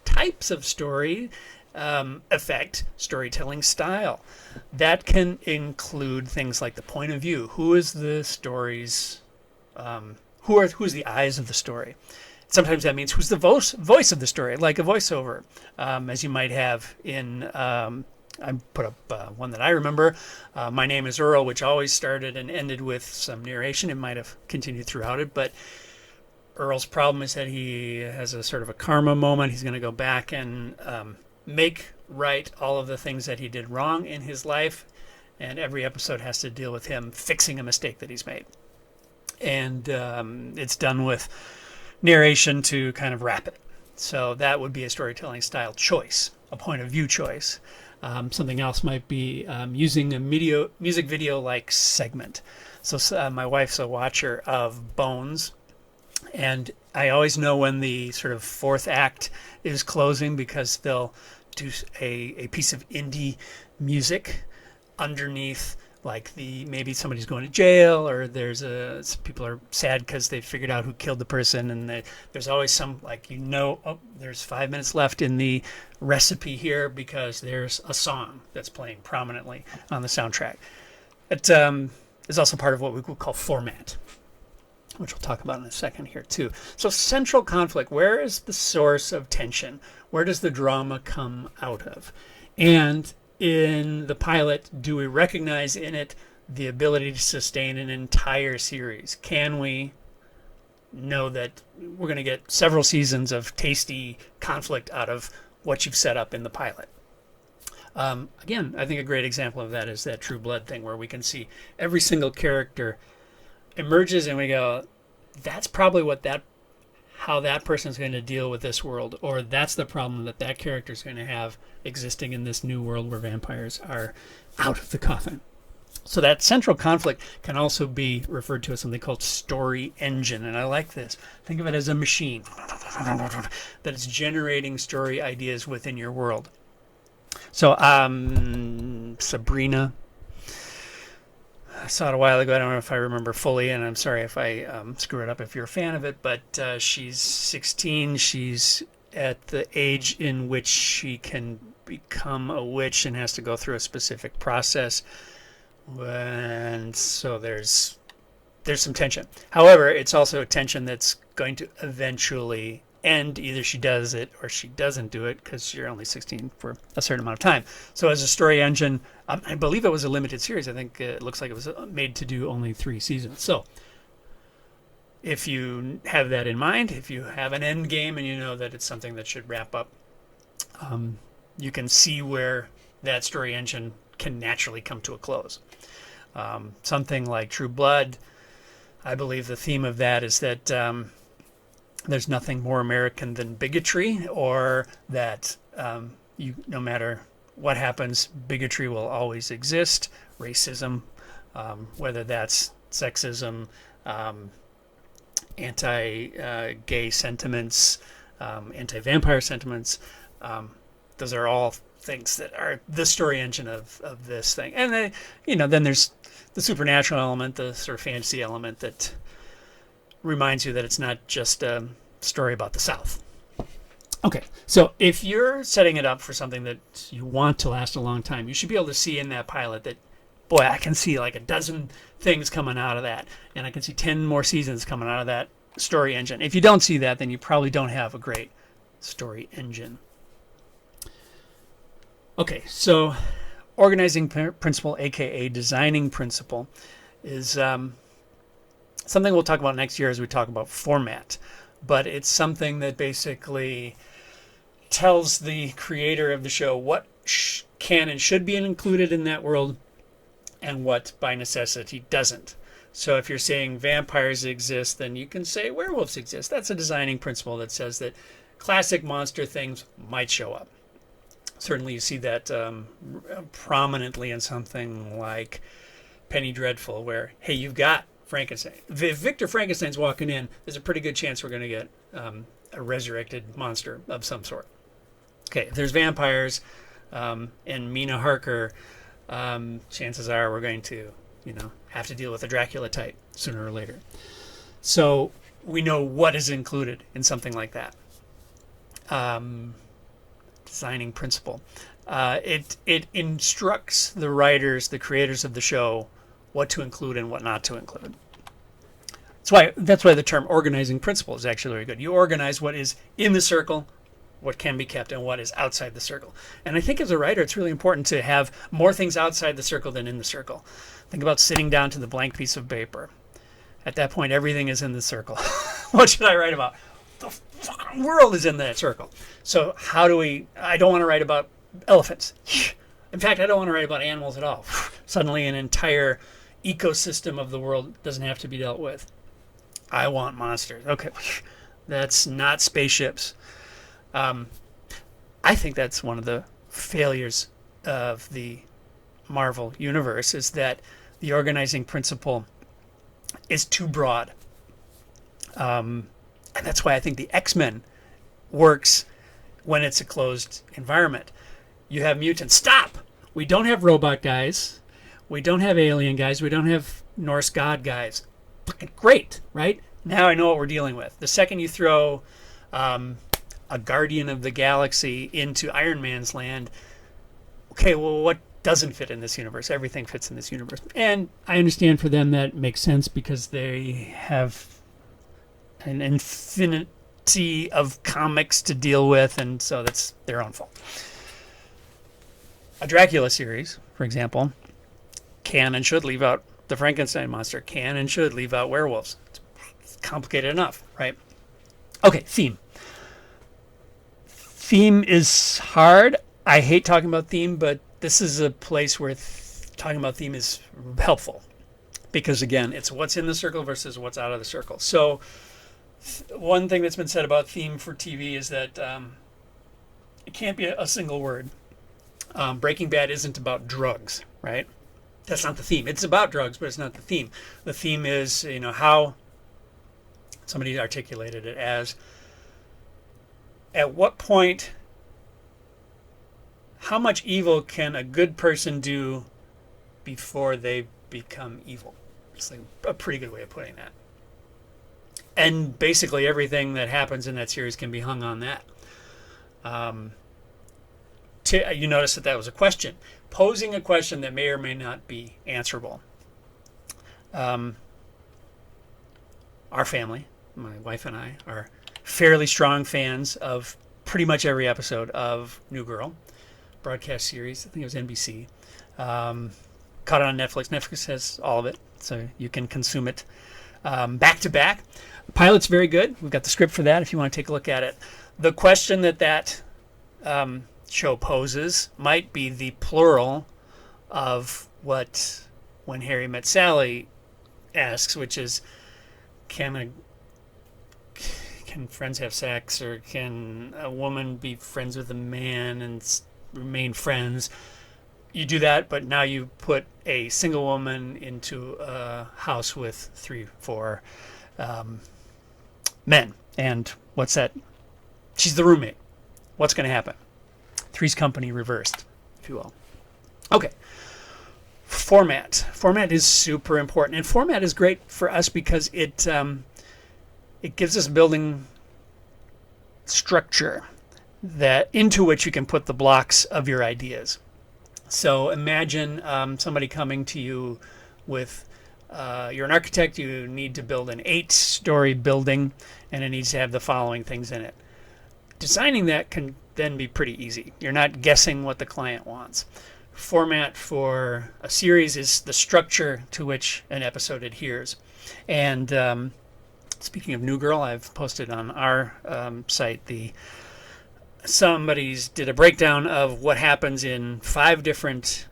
Types of story affect storytelling style. That can include things like the point of view. Who is the story's, who's the eyes of the story? sometimes that means who's the voice of the story, like a voiceover, as you might have in. I put up one that I remember. My Name is Earl, which always started and ended with some narration. It might have continued throughout it, but Earl's problem is that he has a sort of a karma moment. He's going to go back and make right all of the things that he did wrong in his life, and every episode has to deal with him fixing a mistake that he's made. And it's done with narration to kind of wrap it. So that would be a storytelling style choice, a point of view choice. Something else might be using a music video like segment. So my wife's a watcher of Bones, and I always know when the sort of fourth act is closing because they'll do a piece of indie music underneath, like maybe somebody's going to jail, or some people are sad because they figured out who killed the person, and there's always some, like, there's 5 minutes left in the recipe here because there's a song that's playing prominently on the soundtrack. It is also part of what we would call format, which we'll talk about in a second here too. So central conflict, where is the source of tension? Where does the drama come out of? And in the pilot, do we recognize in it the ability to sustain an entire series? Can we know that we're going to get several seasons of tasty conflict out of what you've set up in the pilot? Again, I think a great example of that is that True Blood thing, where we can see every single character emerges and we go, that's probably how that person's going to deal with this world, or that's the problem that character is going to have existing in this new world where vampires are out of the coffin. So that central conflict can also be referred to as something called story engine, and I like this. Think of it as a machine that is generating story ideas within your world. So Sabrina, I saw it a while ago. I don't know if I remember fully, and I'm sorry if I screw it up if you're a fan of it, but she's 16. She's at the age in which she can become a witch and has to go through a specific process. And so there's some tension. However, it's also a tension that's going to eventually end. Either she does it or she doesn't do it, because you're only 16 for a certain amount of time. So as a story engine, I believe it was a limited series. I think it looks like it was made to do only 3 seasons. So if you have that in mind, if you have an end game and you know that it's something that should wrap up, you can see where that story engine can naturally come to a close. Something like True Blood, I believe the theme of that is that there's nothing more American than bigotry, or that no matter what happens, bigotry will always exist. Racism, whether that's sexism, anti-gay sentiments, anti-vampire sentiments, those are all things that are the story engine of this thing. And then there's the supernatural element, the sort of fantasy element that reminds you that it's not just a story about the South. Okay, so if you're setting it up for something that you want to last a long time, you should be able to see in that pilot that, boy, I can see like a dozen things coming out of that, and I can see 10 more seasons coming out of that story engine. If you don't see that, then you probably don't have a great story engine. Okay, so organizing principle, aka designing principle, is something we'll talk about next year as we talk about format. But it's something that basically tells the creator of the show what can and should be included in that world and what by necessity doesn't. So if you're saying vampires exist, then you can say werewolves exist. That's a designing principle that says that classic monster things might show up. Certainly you see that prominently in something like Penny Dreadful, where, hey, you've got Frankenstein. If Victor Frankenstein's walking in, there's a pretty good chance we're going to get a resurrected monster of some sort. Okay, if there's vampires and Mina Harker, chances are we're going to, have to deal with a Dracula type sooner or later. So we know what is included in something like that. Designing principle. It instructs the writers, the creators of the show, what to include and what not to include. That's why the term organizing principle is actually very good. You organize what is in the circle, what can be kept, and what is outside the circle. And I think as a writer, it's really important to have more things outside the circle than in the circle. Think about sitting down to the blank piece of paper. At that point, everything is in the circle. What should I write about? The fucking world is in that circle. So I don't want to write about elephants. In fact, I don't want to write about animals at all. Suddenly an entire ecosystem of the world doesn't have to be dealt with. I want monsters. Okay, that's not spaceships. I think that's one of the failures of the Marvel universe, is that the organizing principle is too broad. And that's why I think the X-Men works when it's a closed environment. You have mutants. Stop! We don't have robot guys. We don't have alien guys. We don't have Norse god guys. Fucking great, right? Now I know what we're dealing with. The second you throw a Guardian of the Galaxy into Iron Man's land, okay, well, what doesn't fit in this universe? Everything fits in this universe. And I understand for them that makes sense because they have an infinity of comics to deal with, and so that's their own fault. A Dracula series, for example, can and should leave out the Frankenstein monster, can and should leave out werewolves. It's complicated enough, right? Okay, theme. Theme is hard. I hate talking about theme, but this is a place where talking about theme is helpful. Because again, it's what's in the circle versus what's out of the circle. So one thing that's been said about theme for TV is that it can't be a single word. Breaking Bad isn't about drugs, right? That's not the theme. It's about drugs, but it's not the theme. The theme is, how somebody articulated it as, at what point, how much evil can a good person do before they become evil? It's like a pretty good way of putting that. And basically everything that happens in that series can be hung on that. You notice that was a question. Posing a question that may or may not be answerable. Our family, my wife and I, are fairly strong fans of pretty much every episode of New Girl, broadcast series. I think it was NBC. Caught it on Netflix. Netflix has all of it, so you can consume it back to back. The pilot's very good. We've got the script for that if you want to take a look at it. The question that show poses might be the plural of what When Harry Met Sally asks, which is, can friends have sex, or can a woman be friends with a man and remain friends? You do that, but now you put a single woman into a house with 3-4 men. And what's that? She's the roommate. What's going to happen? Three's Company reversed, if you will. Okay. Format. Format is super important. And format is great for us because it gives us building structure into which you can put the blocks of your ideas. So imagine somebody coming to you with, you're an architect, you need to build an 8-story building, and it needs to have the following things in it. Designing that can then be pretty easy. You're not guessing what the client wants. Format for a series is the structure to which an episode adheres. And speaking of New Girl, I've posted on our site somebody's did a breakdown of what happens in 5 different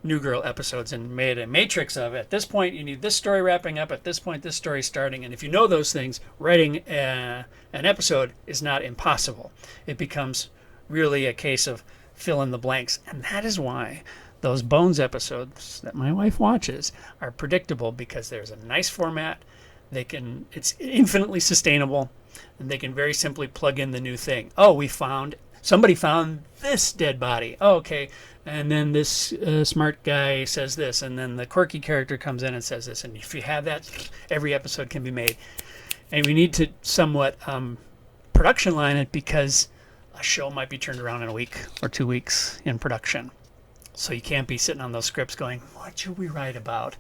New Girl episodes and made a matrix of it. At this point, you need this story wrapping up. At this point, this story starting. And if you know those things, writing an episode is not impossible. It becomes really a case of fill in the blanks. And that is why those Bones episodes that my wife watches are predictable, because there's a nice format. It's infinitely sustainable, and they can very simply plug in the new thing. Oh, somebody found this dead body. Oh, okay. And then this smart guy says this, and then the quirky character comes in and says this. And if you have that, every episode can be made. And we need to somewhat production line it, because a show might be turned around in a week or 2 weeks in production. So you can't be sitting on those scripts going, what should we write about?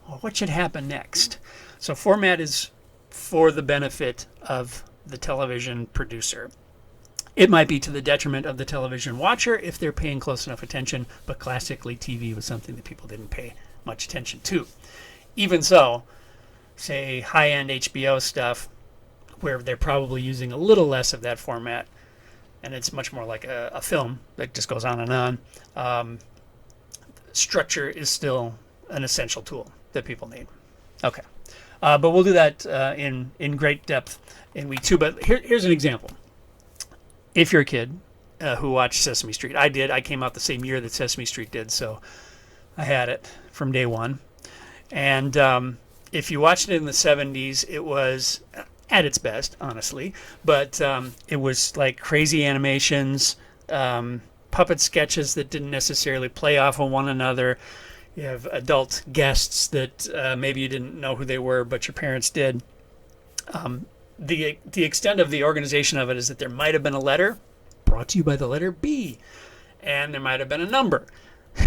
Or what should happen next? So format is for the benefit of the television producer. It might be to the detriment of the television watcher if they're paying close enough attention, but classically TV was something that people didn't pay much attention to. Even so, say high-end HBO stuff, where they're probably using a little less of that format, and it's much more like a film that just goes on and on, structure is still an essential tool that people need. Okay. But we'll do that in great depth in week 2. But here's an example. If you're a kid who watched Sesame Street, I did. I came out the same year that Sesame Street did, so I had it from day one. And if you watched it in the 70s, it was at its best, honestly. But it was like crazy animations, puppet sketches that didn't necessarily play off of one another. You have adult guests that maybe you didn't know who they were, but your parents did. The extent of the organization of it is that there might have been a letter brought to you by the letter B, and there might have been a number,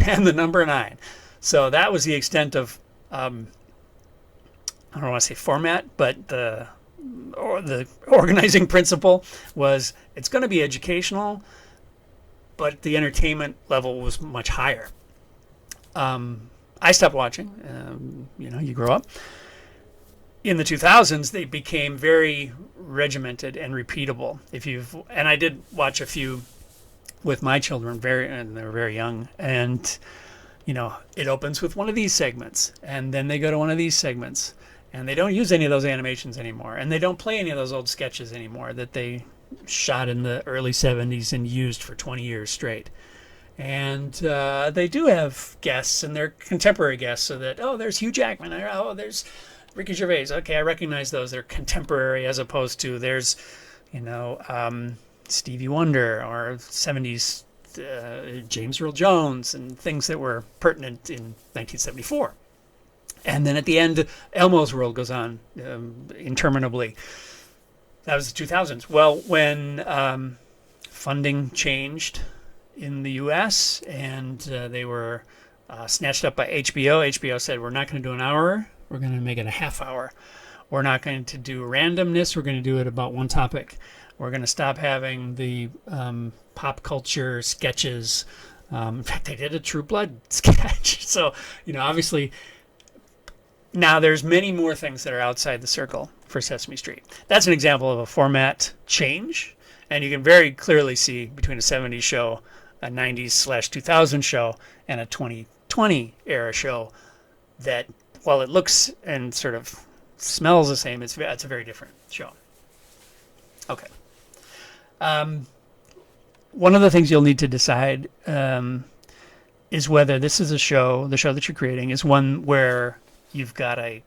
and the number 9. So that was the extent of I don't want to say format, but the organizing principle was it's going to be educational, but the entertainment level was much higher. I stopped watching. You grow up. In the 2000s, they became very regimented and repeatable. And I did watch a few with my children, and they were very young. And it opens with one of these segments, and then they go to one of these segments, and they don't use any of those animations anymore, and they don't play any of those old sketches anymore that they shot in the early 70s and used for 20 years straight. And they do have guests, and they're contemporary guests, so that, there's Hugh Jackman, there's Ricky Gervais. Okay, I recognize those. They're contemporary as opposed to there's, Stevie Wonder or 70s James Earl Jones and things that were pertinent in 1974. And then at the end, Elmo's World goes on interminably. That was the 2000s. Well, when funding changed in the U.S. and they were snatched up by HBO, HBO said, we're not going to do an hour. We're going to make it a half hour. We're not going to do randomness. We're going to do it about one topic. We're going to stop having the pop culture sketches. In fact, they did a True Blood sketch. So, obviously, now there's many more things that are outside the circle for Sesame Street. That's an example of a format change. And you can very clearly see between a 70s show, a 90s/2000 show, and a 2020 era show that while it looks and sort of smells the same, it's a very different show. Okay. One of the things you'll need to decide is whether this is the show that you're creating is one where you've got a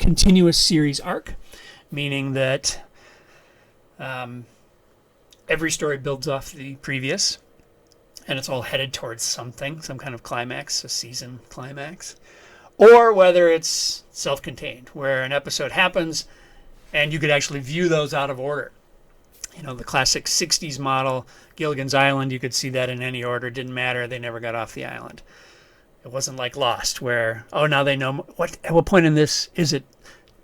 continuous series arc, meaning that every story builds off the previous, and it's all headed towards something, some kind of climax, a season climax. Or whether it's self-contained, where an episode happens and you could actually view those out of order. The classic 60s model, Gilligan's Island, you could see that in any order. Didn't matter. They never got off the island. It wasn't like Lost, where, now they know. At what point in this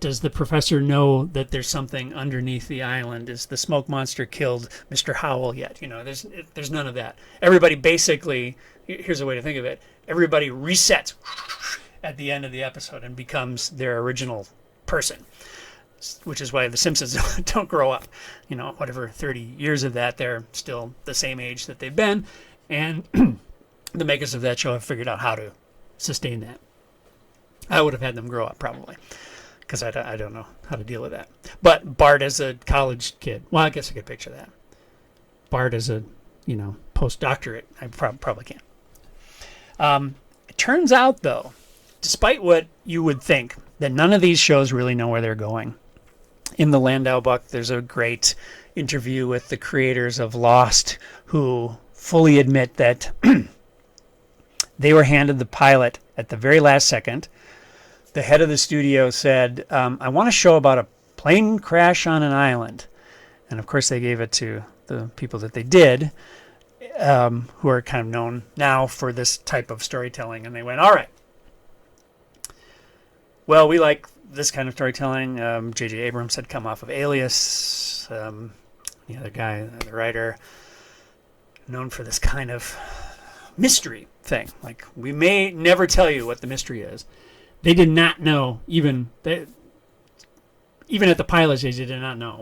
does the professor know that there's something underneath the island? Is the smoke monster killed Mr. Howell yet? There's none of that. Everybody basically, here's a way to think of it, everybody resets at the end of the episode and becomes their original person, which is why the Simpsons don't grow up. 30 years of that, they're still the same age that they've been, and the makers of that show have figured out how to sustain that. I would have had them grow up probably, because I don't know how to deal with that. But Bart as a college kid, well, I guess I could picture that. Bart as a postdoctorate, I probably can't. It turns out, though, despite what you would think, that none of these shows really know where they're going. In the Landau book, there's a great interview with the creators of Lost who fully admit that they were handed the pilot at the very last second. The head of the studio said, I want a show about a plane crash on an island. And of course they gave it to the people that they did, who are kind of known now for this type of storytelling. And they went, all right. Well, we like this kind of storytelling. J.J. Abrams had come off of Alias. The other guy, the writer, known for this kind of mystery thing. Like, we may never tell you what the mystery is. They did not know, even at the pilot stage, they did not know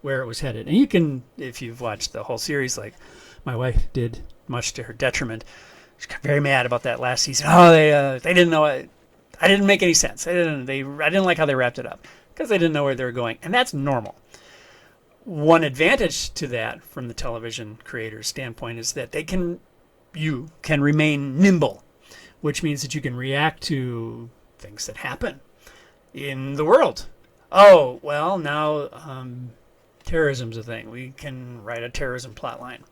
where it was headed. And you can, if you've watched the whole series, like my wife did, much to her detriment, she got very mad about that last season. Oh, they didn't know it. I didn't make any sense. I didn't like how they wrapped it up because they didn't know where they were going, and that's normal. One advantage to that, from the television creator's standpoint, is that you can remain nimble, which means that you can react to things that happen in the world. Oh, well, now terrorism's a thing. We can write a terrorism plotline.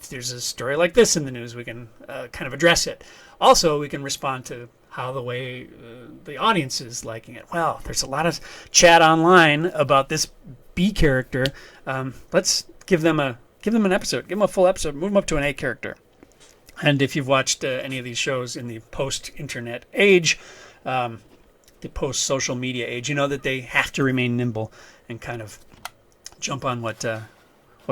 There's a story like this in the news. We can kind of address it. Also, we can respond to how the way the audience is liking it. Well, there's a lot of chat online about this B character. Let's give them an episode. Give them a full episode. Move them up to an A character. And if you've watched any of these shows in the post-internet age, the post-social media age, you know that they have to remain nimble and kind of jump on what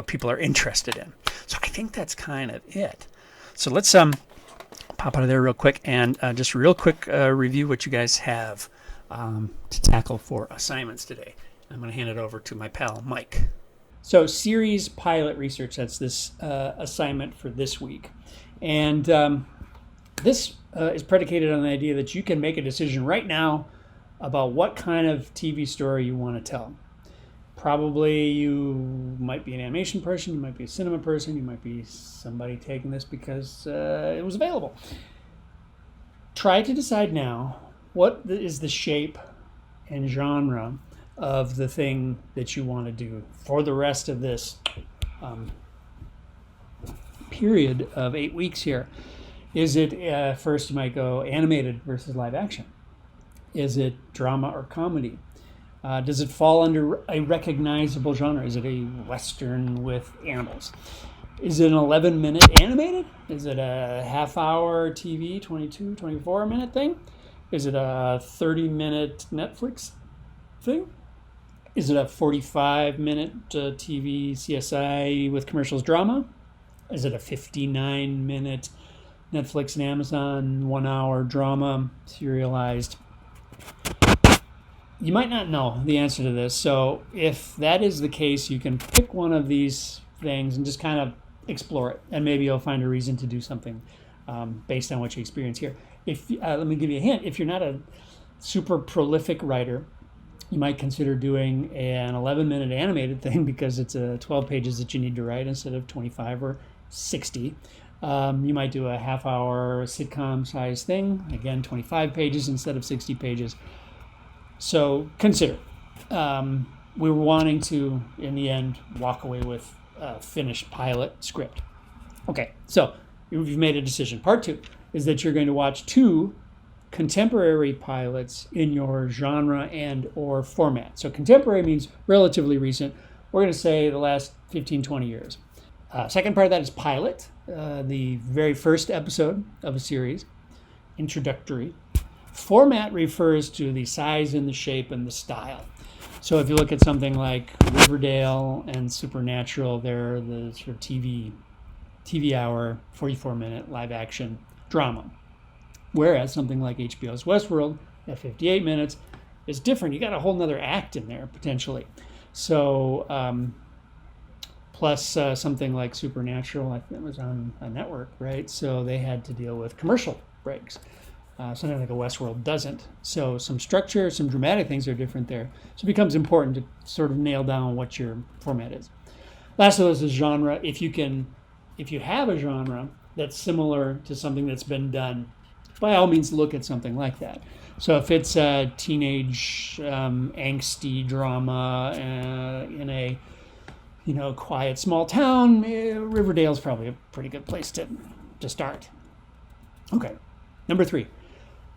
people are interested in. So I think that's kind of it. So let's pop out of there real quick and just real quick review what you guys have to tackle for assignments today. I'm going to hand it over to my pal, Mike. So series pilot research, that's this assignment for this week. And this is predicated on the idea that you can make a decision right now about what kind of TV story you want to tell. Probably you might be an animation person, you might be a cinema person, you might be somebody taking this because it was available. Try to decide now what is the shape and genre of the thing that you want to do for the rest of this period of 8 weeks here. Is it, first you might go animated versus live action? Is it drama or comedy? Does it fall under a recognizable genre? Is it a Western with animals? Is it an 11-minute animated? Is it a half-hour TV, 22, 24-minute thing? Is it a 30-minute Netflix thing? Is it a 45-minute TV CSI with commercials drama? Is it a 59-minute Netflix and Amazon 1-hour drama serialized? You might not know the answer to this, so if that is the case, you can pick one of these things and just kind of explore it, and maybe you'll find a reason to do something based on what you experience here. Let me give you a hint. If you're not a super prolific writer, you might consider doing an 11-minute animated thing because it's 12 pages that you need to write instead of 25 or 60. You might do a half-hour sitcom-sized thing, again, 25 pages instead of 60 pages. So consider. We were wanting to, in the end, walk away with a finished pilot script. Okay, so you've made a decision. Part 2 is that you're going to watch 2 contemporary pilots in your genre and or format. So contemporary means relatively recent. We're going to say the last 15, 20 years. Second part of that is pilot, the very first episode of a series, introductory. Format refers to the size and the shape and the style. So if you look at something like Riverdale and Supernatural, they're the sort of TV hour, 44-minute live action drama. Whereas something like HBO's Westworld at 58 minutes is different. You got a whole nother act in there potentially. So plus something like Supernatural, I think it was on a network, right? So they had to deal with commercial breaks. Something like a Westworld doesn't. So some structure, some dramatic things are different there. So it becomes important to sort of nail down what your format is. Last of those is genre. If you have a genre that's similar to something that's been done, by all means look at something like that. So if it's a teenage angsty drama in a quiet small town, Riverdale's probably a pretty good place to start. Okay, number 3.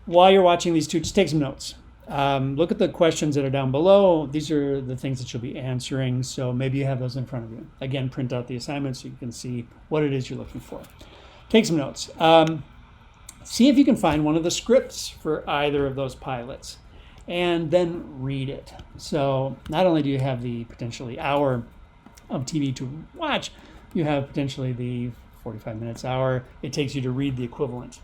While you're watching these 2, just take some notes. Look at the questions that are down below. These are the things that you'll be answering, so maybe you have those in front of you. Again, print out the assignment so you can see what it is you're looking for. Take some notes. See if you can find one of the scripts for either of those pilots and then read it. So not only do you have the potentially hour of TV to watch, you have potentially the 45 minutes, hour it takes you to read the equivalent.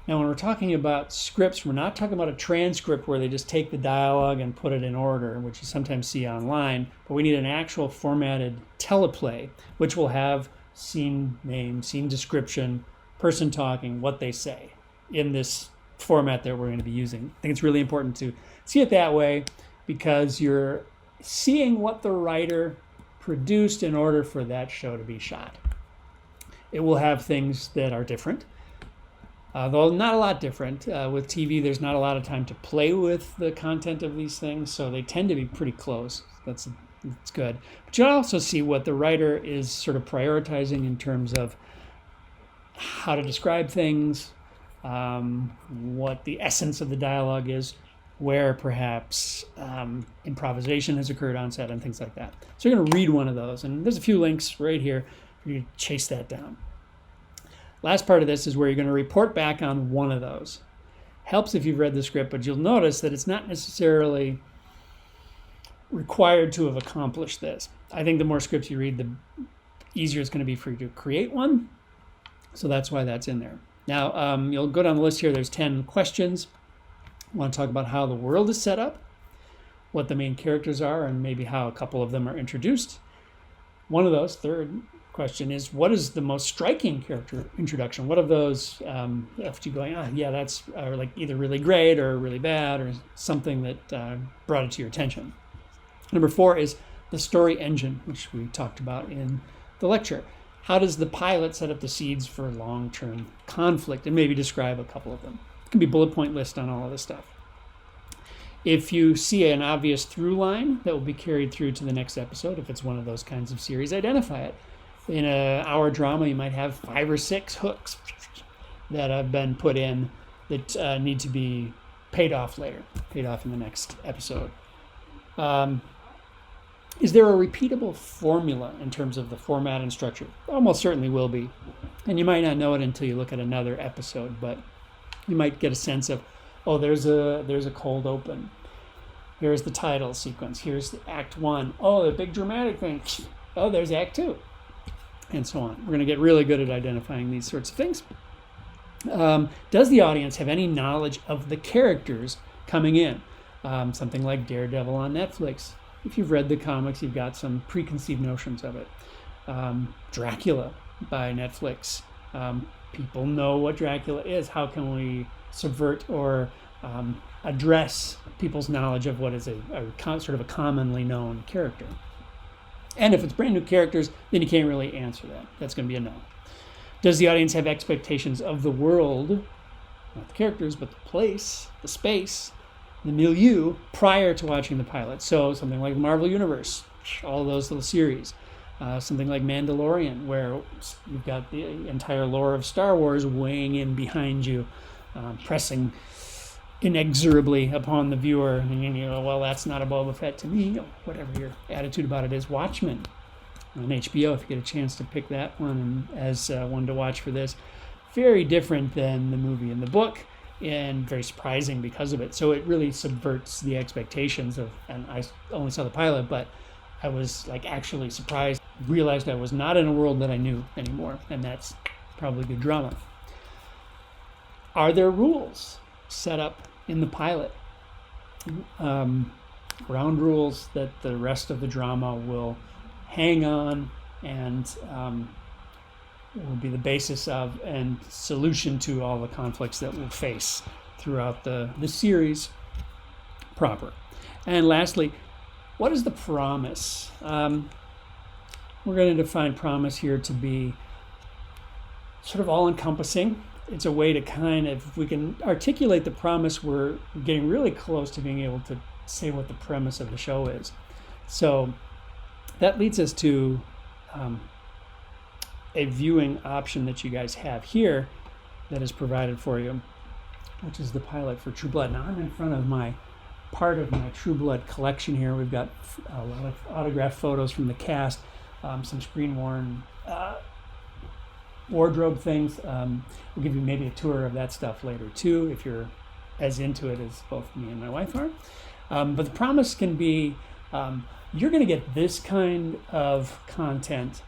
Now, when we're talking about scripts, we're not talking about a transcript where they just take the dialogue and put it in order, which you sometimes see online, but we need an actual formatted teleplay, which will have scene name, scene description, person talking, what they say in this format that we're going to be using. I think it's really important to see it that way because you're seeing what the writer produced in order for that show to be shot. It will have things that are different. Though not a lot different. With TV, there's not a lot of time to play with the content of these things, so they tend to be pretty close. That's good. But you also see what the writer is sort of prioritizing in terms of how to describe things, what the essence of the dialogue is, where perhaps improvisation has occurred on set and things like that. So you're going to read one of those, and there's a few links right here for you to chase that down. Last part of this is where you're going to report back on one of those. Helps if you've read the script, but you'll notice that it's not necessarily required to have accomplished this. I think the more scripts you read, the easier it's going to be for you to create one. So that's why that's in there. Now, you'll go down the list here. There's 10 questions. I want to talk about how the world is set up, what the main characters are, and maybe how a couple of them are introduced. One of those, third question, is what is the most striking character introduction? What of those left you going, yeah, that's like either really great or really bad or something that brought it to your attention? Number 4 is the story engine, which we talked about in the lecture. How does the pilot set up the seeds for long-term conflict? And maybe describe a couple of them. It can be bullet point list on all of this stuff. If you see an obvious through line that will be carried through to the next episode, if it's one of those kinds of series, identify it. In an hour drama, you might have 5 or 6 hooks that have been put in that need to be paid off later, paid off in the next episode. Is there a repeatable formula in terms of the format and structure? Almost certainly will be. And you might not know it until you look at another episode, but you might get a sense of, oh, there's a cold open. Here's the title sequence. Here's the act 1. Oh, the big dramatic thing. Oh, there's act 2. And so on. We're going to get really good at identifying these sorts of things. Does the audience have any knowledge of the characters coming in? Something like Daredevil on Netflix. If you've read the comics, you've got some preconceived notions of it. Dracula by Netflix. People know what Dracula is. How can we subvert or address people's knowledge of what is a sort of a commonly known character? And if it's brand new characters, then you can't really answer that. That's going to be a no. Does the audience have expectations of the world, not the characters, but the place, the space, the milieu, prior to watching the pilot? So something like the Marvel Universe, all those little series. Something like Mandalorian, where you've got the entire lore of Star Wars weighing in behind you, pressing inexorably upon the viewer, and you know, well, that's not a Boba Fett to me, whatever your attitude about it is. Watchmen on HBO, if you get a chance to pick that one as one to watch for this. Very different than the movie and the book, and very surprising because of it. So it really subverts the expectations of, and I only saw the pilot, but I was like actually surprised, realized I was not in a world that I knew anymore, and that's probably good drama. Are there rules set up in the pilot? Ground rules that the rest of the drama will hang on and will be the basis of and solution to all the conflicts that we'll face throughout the series proper. And lastly, what is the promise? We're going to define promise here to be sort of all-encompassing. It's a way to kind of, if we can articulate the promise, we're getting really close to being able to say what the premise of the show is. So that leads us to a viewing option that you guys have here that is provided for you, which is the pilot for True Blood. Now I'm in front of part of my True Blood collection here. We've got a lot of autographed photos from the cast, some screen-worn wardrobe things. We'll give you maybe a tour of that stuff later too, if you're as into it as both me and my wife are. But the promise can be, you're going to get this kind of content.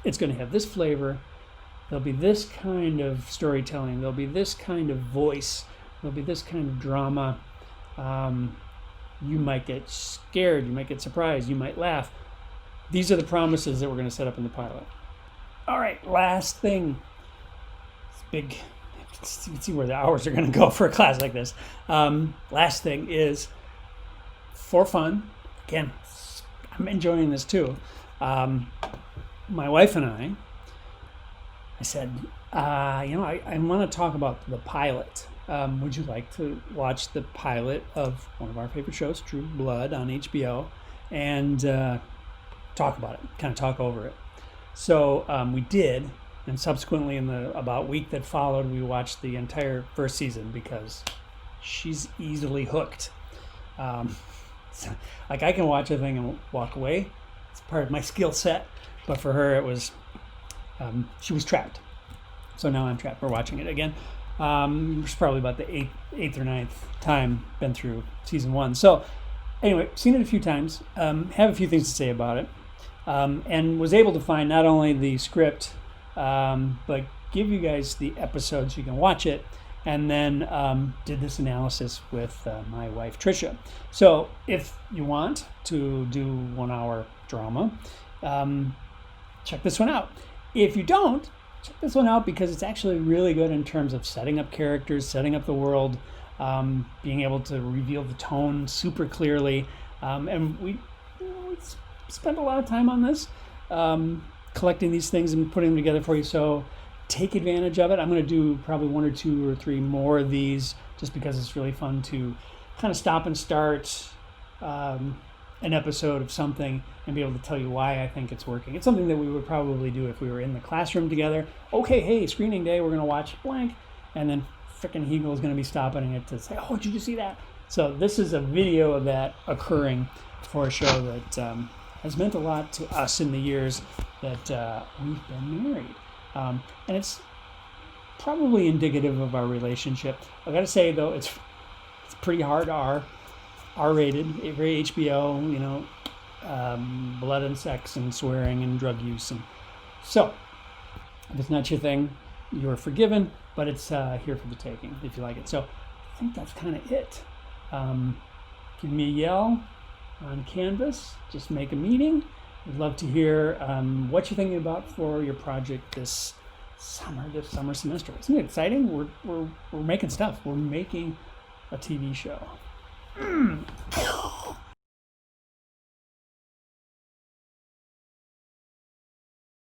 It's going to have this flavor. There'll be this kind of storytelling. There'll be this kind of voice. There'll be this kind of drama. You might get scared. You might get surprised. You might laugh. These are the promises that we're going to set up in the pilot. All right, last thing. It's big. Let's see where the hours are going to go for a class like this. Last thing is, for fun. Again, I'm enjoying this too. My wife and I said, I want to talk about the pilot. Would you like to watch the pilot of one of our favorite shows, True Blood, on HBO, and talk about it, kind of talk over it? So we did, and subsequently in the about week that followed, we watched the entire first season because she's easily hooked. Like I can watch a thing and walk away. It's part of my skill set, but for her it was, she was trapped. So now I'm trapped. We're watching it again. It's probably about the eighth or ninth time been through season 1. So anyway, seen it a few times, have a few things to say about it, and was able to find not only the script, but give you guys the episodes so you can watch it, and then did this analysis with my wife Trisha. So if you want to do 1 hour drama, check this one out. If you don't, check this one out because it's actually really good in terms of setting up characters, setting up the world, being able to reveal the tone super clearly. And we spent a lot of time on this, collecting these things and putting them together for you. So take advantage of it. I'm going to do probably 1 or 2 or 3 more of these just because it's really fun to kind of stop and start an episode of something and be able to tell you why I think it's working. It's something that we would probably do if we were in the classroom together. Okay, hey, screening day, we're going to watch blank. And then frickin' Hegel is going to be stopping it to say, oh, did you see that? So this is a video of that occurring for a show that has meant a lot to us in the years that we've been married. And it's probably indicative of our relationship. I got to say, though, it's pretty hard R-rated, very HBO, blood and sex and swearing and drug use. And so, if it's not your thing, you're forgiven, but it's here for the taking if you like it. So, I think that's kind of it. Give me a yell on Canvas. Just make a meeting. I'd love to hear what you're thinking about for your project this summer semester. Isn't it exciting? We're making stuff. We're making a TV show.